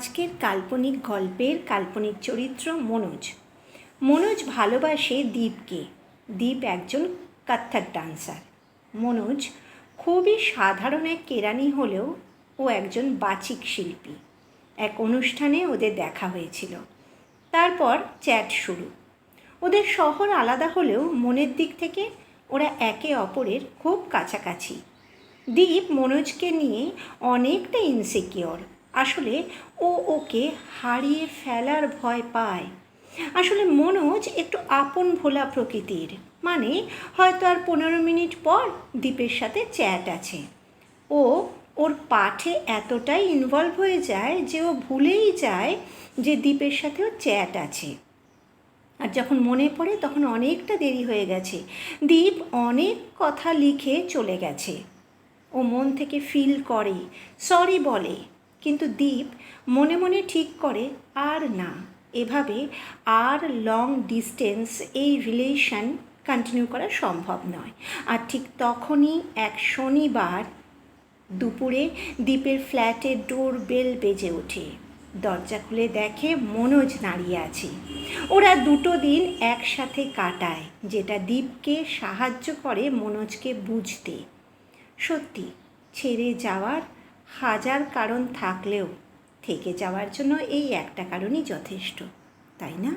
আজকের কাল্পনিক গল্পের কাল্পনিক চরিত্র মনোজ। মনোজ ভালোবাসে দীপকে। দীপ একজন কত্থক ডান্সার। মনোজ খুবই সাধারণ এক কেরানি হলেও ও একজন বাচিক শিল্পী। এক অনুষ্ঠানে ওদের দেখা হয়েছিল, তারপর চ্যাট শুরু। ওদের শহর আলাদা হলেও মনের দিক থেকে ওরা একে অপরের খুব কাছাকাছি। দীপ মনোজকে নিয়ে অনেকটা ইনসিকিওর। আসলে ও ওকে হারিয়ে ফেলার ভয় পায়। আসলে মনোজ একটু আপন ভোলা প্রকৃতির, মানে হয়তো আর 15 মিনিট পর দীপের সাথে চ্যাট আছে। ও ওর পাঠে এতটাই ইনভলভ হয়ে যায় যে ও ভুলেই যায় যে দীপের সাথেও চ্যাট আছে। আর যখন মনে পড়ে তখন অনেকটা দেরি হয়ে গেছে। দীপ অনেক কথা লিখে চলে গেছে। ও মন থেকে ফিল করে, সরি বলে, কিন্তু দীপ মনে মনে ঠিক করে আর না, এভাবে আর লং ডিস্টেন্স এই রিলেশন কন্টিনিউ করা সম্ভব নয়। আর ঠিক তখনই এক শনিবার দুপুরে দীপের ফ্ল্যাটের ডোর বেল বেজে ওঠে। দরজা খুলে দেখে মনোজ দাঁড়িয়ে আছে। ওরা 2 দিন একসাথে কাটায়, যেটা দীপকে সাহায্য করে মনোজকে বুঝতে। সত্যি, ছেড়ে যাওয়ার হাজার কারণ থাকলেও থেকে যাওয়ার জন্য এই একটা কারণই যথেষ্ট, তাই না?